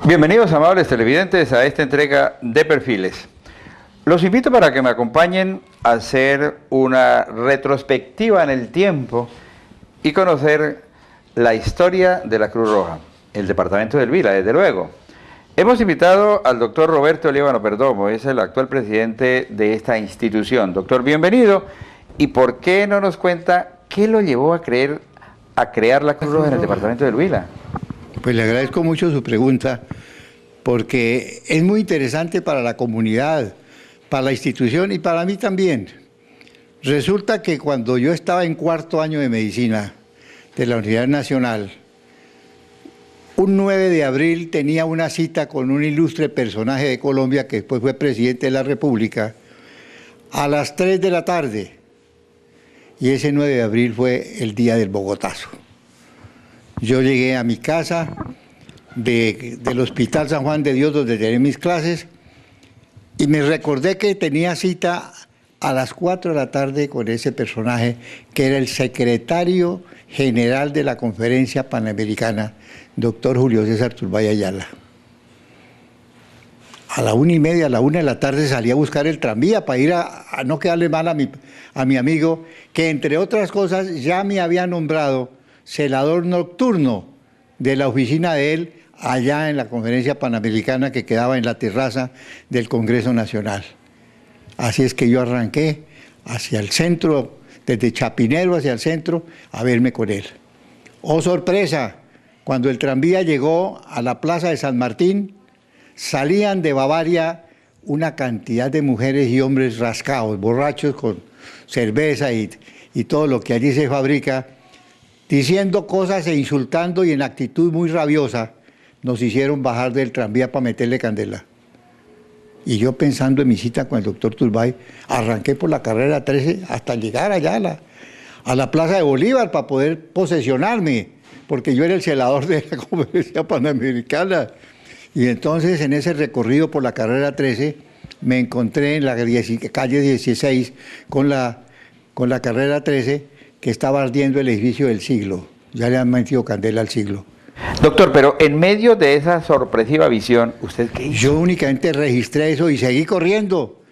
Bienvenidos, amables televidentes, a esta entrega de Perfiles. Los invito para que me acompañen a hacer una retrospectiva en el tiempo y conocer la historia de la Cruz Roja, el departamento del Huila, desde luego. Hemos invitado al doctor Roberto Líbano Perdomo, es el actual presidente de esta institución. Doctor, bienvenido. ¿Y por qué no nos cuenta qué lo llevó a crear la Cruz Roja en el departamento del Huila? Pues le agradezco mucho su pregunta, porque es muy interesante para la comunidad, para la institución y para mí también. Resulta que cuando yo estaba en cuarto año de medicina de la Universidad Nacional, un 9 de abril tenía una cita con un ilustre personaje de Colombia que después fue presidente de la República a las 3 de la tarde. Y ese 9 de abril fue el día del Bogotazo. Yo llegué a mi casa del Hospital San Juan de Dios, donde tenía mis clases, y me recordé que tenía cita a las 4 de la tarde con ese personaje, que era el secretario general de la Conferencia Panamericana, doctor Julio César Turbay Ayala. A la 1:30, a la 1 de la tarde salí a buscar el tranvía para ir a no quedarle mal a mi amigo, que entre otras cosas ya me había nombrado celador nocturno de la oficina de él allá en la Conferencia Panamericana que quedaba en la terraza del Congreso Nacional. Así es que yo arranqué hacia el centro, desde Chapinero hacia el centro, a verme con él. ¡Oh, sorpresa! Cuando el tranvía llegó a la plaza de San Martín, salían de Bavaria una cantidad de mujeres y hombres rascados, borrachos con cerveza y todo lo que allí se fabrica, diciendo cosas e insultando, y en actitud muy rabiosa nos hicieron bajar del tranvía para meterle candela. Y yo, pensando en mi cita con el doctor Turbay, arranqué por la carrera 13 hasta llegar allá a la Plaza de Bolívar para poder posesionarme, porque yo era el celador de la Conferencia Panamericana. Y entonces, en ese recorrido por la carrera 13, me encontré en la calle 16 con la carrera 13, que estaba ardiendo el edificio del Siglo. Ya le han metido candela al Siglo. Doctor, pero en medio de esa sorpresiva visión, ¿usted qué hizo? Yo únicamente registré eso y seguí corriendo.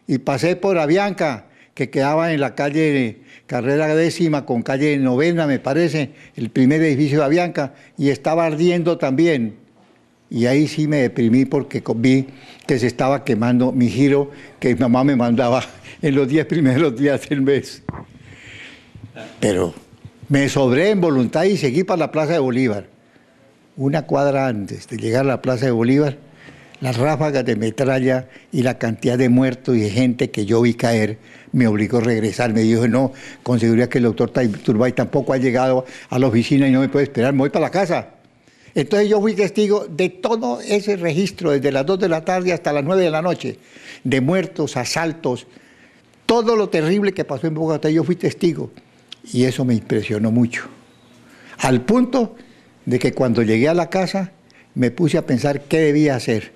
Y pasé por Avianca, que quedaba en la calle Carrera 10ª con calle 9ª, me parece, el primer edificio de Avianca, y estaba ardiendo también. Y ahí sí me deprimí porque vi que se estaba quemando mi giro que mi mamá me mandaba en los 10 primeros días del mes. Pero me sobré en voluntad y seguí para la Plaza de Bolívar. Una cuadra antes de llegar a la Plaza de Bolívar, las ráfagas de metralla y la cantidad de muertos y de gente que yo vi caer me obligó a regresar. Me dijo, no, con seguridad que el doctor Turbay tampoco ha llegado a la oficina y no me puede esperar, me voy para la casa. Entonces yo fui testigo de todo ese registro, desde las 2 de la tarde hasta las 9 de la noche, de muertos, asaltos, todo lo terrible que pasó en Bogotá, yo fui testigo. Y eso me impresionó mucho. Al punto de que cuando llegué a la casa me puse a pensar qué debía hacer.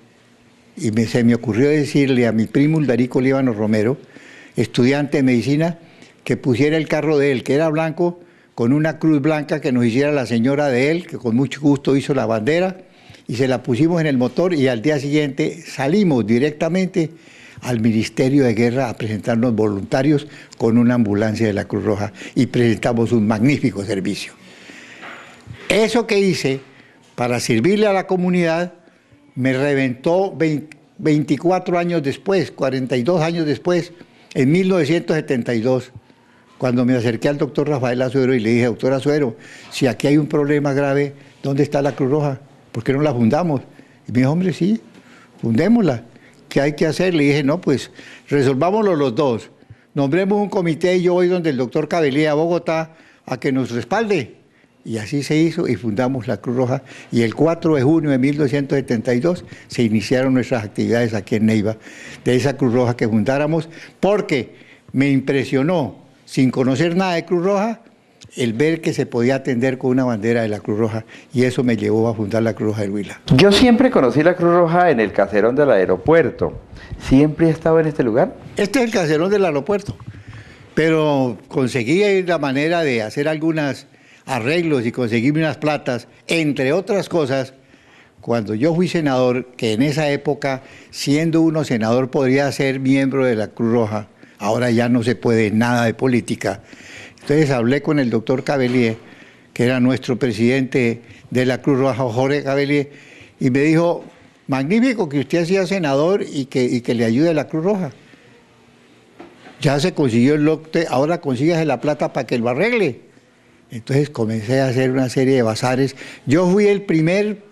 Y se me ocurrió decirle a mi primo Uldarico Líbano Romero, estudiante de medicina, que pusiera el carro de él, que era blanco, con una cruz blanca que nos hiciera la señora de él, que con mucho gusto hizo la bandera, y se la pusimos en el motor, y al día siguiente salimos directamente al Ministerio de Guerra a presentarnos voluntarios con una ambulancia de la Cruz Roja, y presentamos un magnífico servicio. Eso que hice para servirle a la comunidad me reventó 24 años después, 42 años después, en 1972, cuando me acerqué al doctor Rafael Azuero y le dije, doctor Azuero, si aquí hay un problema grave, ¿dónde está la Cruz Roja? ¿Por qué no la fundamos? Y me dijo, hombre, sí, fundémosla. ¿Qué hay que hacer? Le dije, no, pues resolvámoslo los dos. Nombremos un comité y yo voy donde el doctor Cabelía a Bogotá a que nos respalde. Y así se hizo y fundamos la Cruz Roja. Y el 4 de junio de 1972 se iniciaron nuestras actividades aquí en Neiva, de esa Cruz Roja que fundáramos, porque me impresionó, sin conocer nada de Cruz Roja, el ver que se podía atender con una bandera de la Cruz Roja, y eso me llevó a fundar la Cruz Roja del Huila. Yo siempre conocí la Cruz Roja en el caserón del aeropuerto. ¿Siempre he estado en este lugar? Este es el caserón del aeropuerto, pero conseguí la manera de hacer algunos arreglos y conseguirme unas platas, entre otras cosas, cuando yo fui senador, que en esa época, siendo uno senador, podría ser miembro de la Cruz Roja. Ahora ya no se puede nada de política. Entonces hablé con el doctor Cavelier, que era nuestro presidente de la Cruz Roja, Jorge Cavelier, y me dijo, magnífico que usted sea senador y que le ayude a la Cruz Roja. Ya se consiguió el lote, ahora consígase la plata para que lo arregle. Entonces comencé a hacer una serie de bazares. Yo fui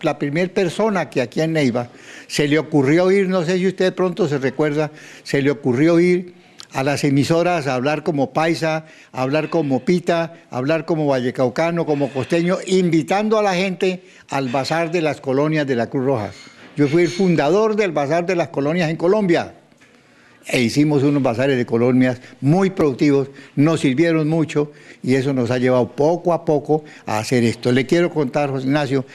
la primer persona que aquí en Neiva se le ocurrió ir, no sé si usted de pronto se recuerda, se le ocurrió ir a las emisoras a hablar como paisa, a hablar como pita, a hablar como vallecaucano, como costeño, invitando a la gente al bazar de las colonias de la Cruz Roja. Yo fui el fundador del bazar de las colonias en Colombia. E hicimos unos bazares de colonias muy productivos, nos sirvieron mucho y eso nos ha llevado poco a poco a hacer esto. Le quiero contar, José Ignacio,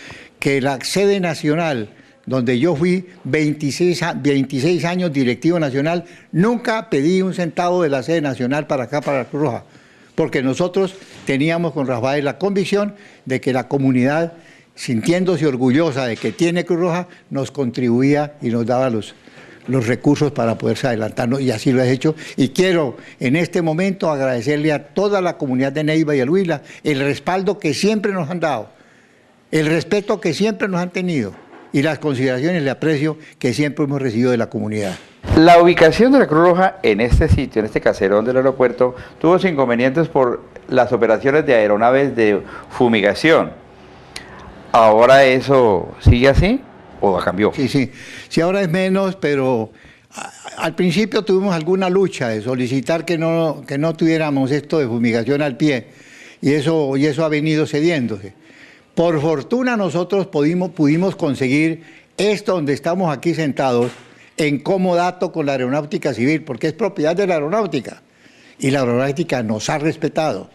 que la sede nacional, donde yo fui 26 años directivo nacional, nunca pedí un centavo de la sede nacional para acá, para la Cruz Roja, porque nosotros teníamos con Rafael la convicción de que la comunidad, sintiéndose orgullosa de que tiene Cruz Roja, nos contribuía y nos daba los recursos para poderse adelantarnos, y así lo he hecho. Y quiero en este momento agradecerle a toda la comunidad de Neiva y al Huila el respaldo que siempre nos han dado, el respeto que siempre nos han tenido y las consideraciones de aprecio que siempre hemos recibido de la comunidad. La ubicación de la Cruz Roja en este sitio, en este caserón del aeropuerto, tuvo sus inconvenientes por las operaciones de aeronaves de fumigación. ¿Ahora eso sigue así o cambió? Sí, ahora es menos, pero al principio tuvimos alguna lucha de solicitar que no tuviéramos esto de fumigación al pie, y eso ha venido cediéndose. Por fortuna nosotros pudimos conseguir esto donde estamos aquí sentados, en comodato con la Aeronáutica Civil, porque es propiedad de la Aeronáutica, y la Aeronáutica nos ha respetado.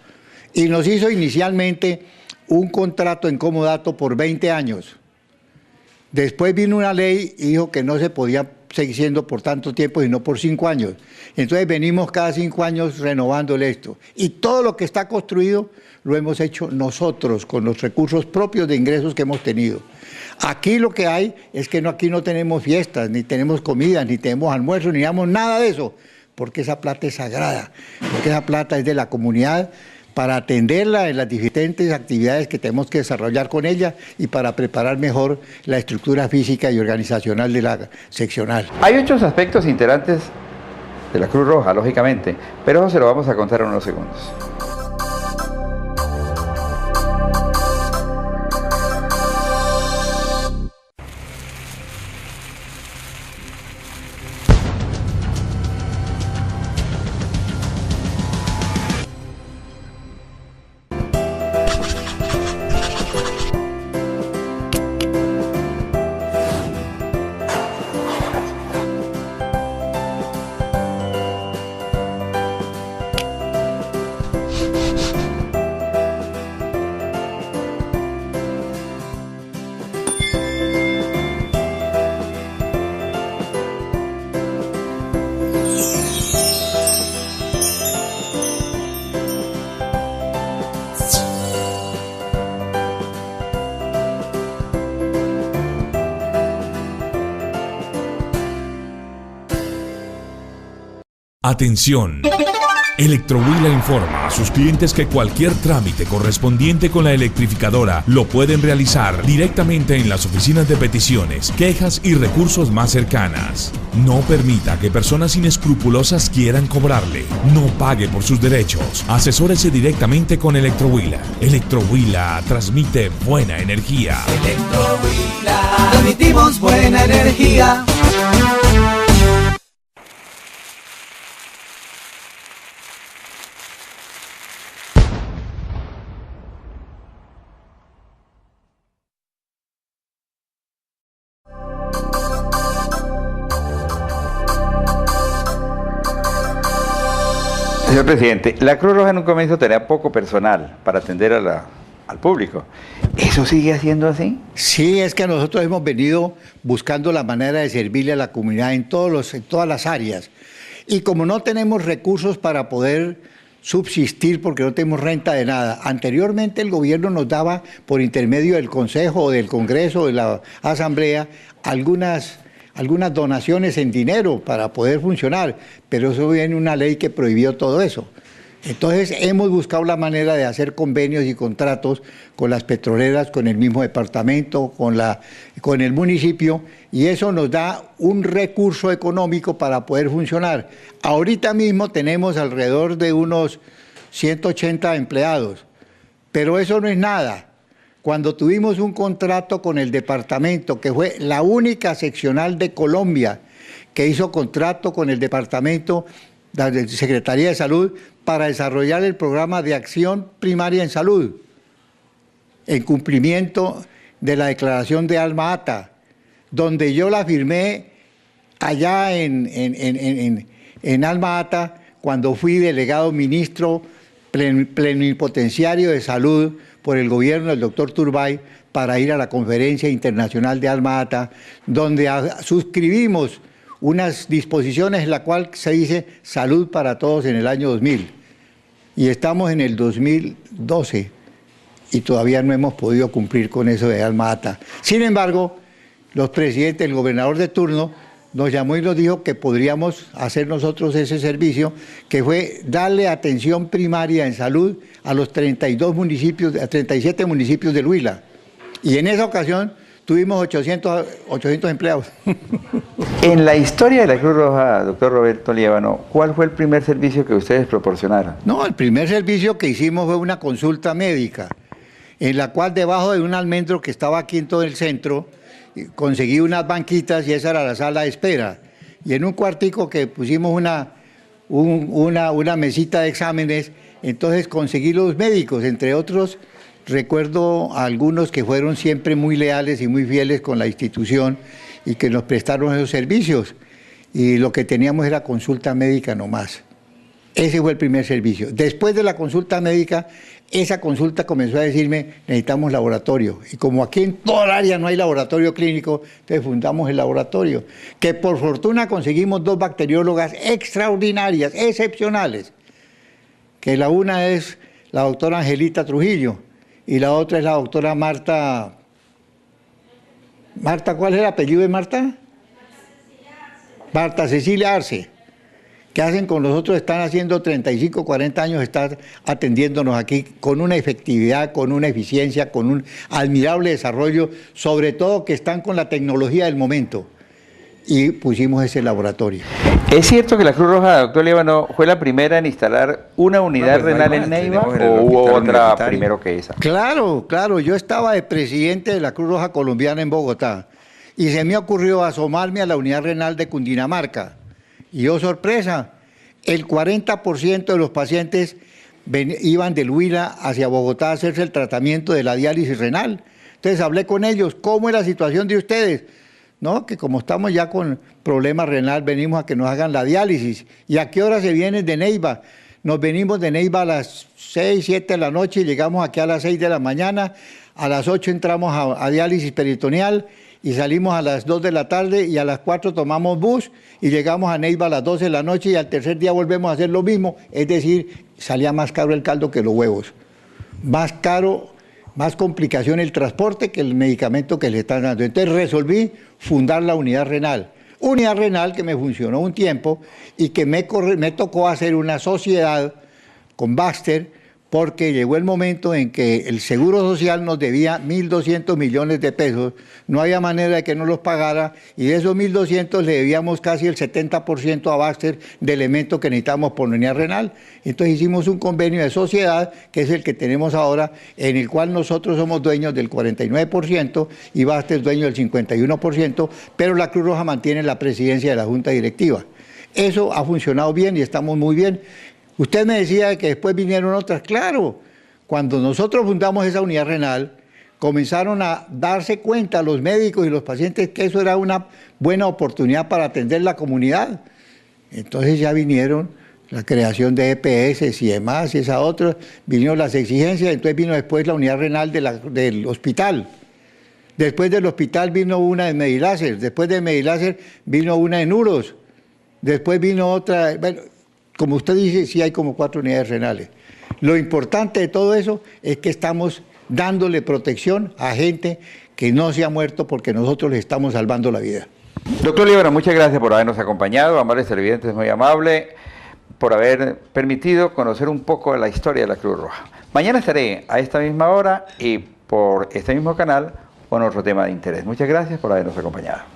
Y nos hizo inicialmente un contrato en comodato por 20 años. Después vino una ley y dijo que no se podía seguir siendo por tanto tiempo, sino por 5 años. Entonces venimos cada 5 años renovándole esto. Y todo lo que está construido lo hemos hecho nosotros, con los recursos propios de ingresos que hemos tenido. Aquí lo que hay es que aquí no tenemos fiestas, ni tenemos comidas, ni tenemos almuerzos, ni damos nada de eso, porque esa plata es sagrada, porque esa plata es de la comunidad, para atenderla en las diferentes actividades que tenemos que desarrollar con ella y para preparar mejor la estructura física y organizacional de la seccional. Hay muchos aspectos integrantes de la Cruz Roja, lógicamente, pero eso se lo vamos a contar en unos segundos. Atención. Electrohuila informa a sus clientes que cualquier trámite correspondiente con la electrificadora lo pueden realizar directamente en las oficinas de peticiones, quejas y recursos más cercanas. No permita que personas inescrupulosas quieran cobrarle. No pague por sus derechos. Asesórese directamente con Electrohuila. Electrohuila transmite buena energía. Electrohuila, transmitimos buena energía. Señor presidente, la Cruz Roja en un comienzo tenía poco personal para atender al público. ¿Eso sigue siendo así? Sí, es que nosotros hemos venido buscando la manera de servirle a la comunidad en todas las áreas. Y como no tenemos recursos para poder subsistir porque no tenemos renta de nada. Anteriormente el gobierno nos daba por intermedio del Consejo o del Congreso o de la Asamblea algunas donaciones en dinero para poder funcionar, pero eso viene una ley que prohibió todo eso. Entonces hemos buscado la manera de hacer convenios y contratos con las petroleras, con el mismo departamento, con el municipio, y eso nos da un recurso económico para poder funcionar. Ahorita mismo tenemos alrededor de unos 180 empleados, pero eso no es nada. Cuando tuvimos un contrato con el departamento, que fue la única seccional de Colombia que hizo contrato con el departamento, la Secretaría de Salud, para desarrollar el programa de acción primaria en salud, en cumplimiento de la declaración de Alma Ata, donde yo la firmé allá en Alma Ata, cuando fui delegado ministro plenipotenciario de salud por el gobierno del doctor Turbay, para ir a la conferencia internacional de Alma Ata, donde suscribimos unas disposiciones en la cual se dice salud para todos en el año 2000. Y estamos en el 2012 y todavía no hemos podido cumplir con eso de Alma Ata. Sin embargo, los presidentes, el gobernador de turno, nos llamó y nos dijo que podríamos hacer nosotros ese servicio, que fue darle atención primaria en salud a los 37 municipios del Huila. Y en esa ocasión tuvimos 800 empleados. En la historia de la Cruz Roja, doctor Roberto Liévano, ¿cuál fue el primer servicio que ustedes proporcionaron? No, el primer servicio que hicimos fue una consulta médica, en la cual debajo de un almendro que estaba aquí en todo el centro, conseguí unas banquitas y esa era la sala de espera. Y en un cuartico que pusimos una mesita de exámenes, entonces conseguí los médicos, entre otros. Recuerdo a algunos que fueron siempre muy leales y muy fieles con la institución y que nos prestaron esos servicios. Y lo que teníamos era consulta médica nomás. Ese fue el primer servicio. Después de la consulta médica, esa consulta comenzó a decirme, necesitamos laboratorio. Y como aquí en toda el área no hay laboratorio clínico, entonces fundamos el laboratorio. Que por fortuna conseguimos 2 bacteriólogas extraordinarias, excepcionales. Que la una es la doctora Angelita Trujillo, y la otra es la doctora Marta, ¿cuál es el apellido de Marta? Marta Cecilia Arce, que hacen con nosotros, están haciendo 35, 40 años, están atendiéndonos aquí con una efectividad, con una eficiencia, con un admirable desarrollo, sobre todo que están con la tecnología del momento. Y pusimos ese laboratorio. ¿Es cierto que la Cruz Roja, doctor Liévano, fue la primera en instalar una unidad renal en Neiva o hubo otra primero que esa? Claro, yo estaba de presidente de la Cruz Roja Colombiana en Bogotá y se me ocurrió asomarme a la unidad renal de Cundinamarca. Y oh sorpresa, el 40% de los pacientes iban del Huila hacia Bogotá a hacerse el tratamiento de la diálisis renal. Entonces hablé con ellos, ¿cómo es la situación de ustedes? No, que como estamos ya con problemas renal, venimos a que nos hagan la diálisis. ¿Y a qué hora se vienen de Neiva? Nos venimos de Neiva a las 6, 7 de la noche y llegamos aquí a las 6 de la mañana. A las 8 entramos a diálisis peritoneal y salimos a las 2 de la tarde y a las 4 tomamos bus y llegamos a Neiva a las 12 de la noche y al tercer día volvemos a hacer lo mismo. Es decir, salía más caro el caldo que los huevos. Más caro, más complicación el transporte que el medicamento que le están dando. Entonces resolví fundar la unidad renal. Unidad renal que me funcionó un tiempo y que me tocó hacer una sociedad con Baxter porque llegó el momento en que el Seguro Social nos debía 1.200 millones de pesos, no había manera de que no los pagara y de esos 1.200 le debíamos casi el 70% a Baxter de elementos que necesitamos por unidad renal. Entonces hicimos un convenio de sociedad, que es el que tenemos ahora, en el cual nosotros somos dueños del 49% y Baxter es dueño del 51%, pero la Cruz Roja mantiene la presidencia de la Junta Directiva. Eso ha funcionado bien y estamos muy bien. Usted me decía que después vinieron otras. Claro, cuando nosotros fundamos esa unidad renal, comenzaron a darse cuenta los médicos y los pacientes que eso era una buena oportunidad para atender la comunidad. Entonces ya vinieron la creación de EPS y demás, y esa otra, vinieron las exigencias, entonces vino después la unidad renal del hospital. Después del hospital vino una de Mediláser, después de Mediláser vino una en Uros, después vino otra. Bueno, como usted dice, sí hay como 4 unidades renales. Lo importante de todo eso es que estamos dándole protección a gente que no se ha muerto porque nosotros les estamos salvando la vida. Doctor Líbano, muchas gracias por habernos acompañado. Amables televidentes, muy amable por haber permitido conocer un poco de la historia de la Cruz Roja. Mañana estaré a esta misma hora y por este mismo canal con otro tema de interés. Muchas gracias por habernos acompañado.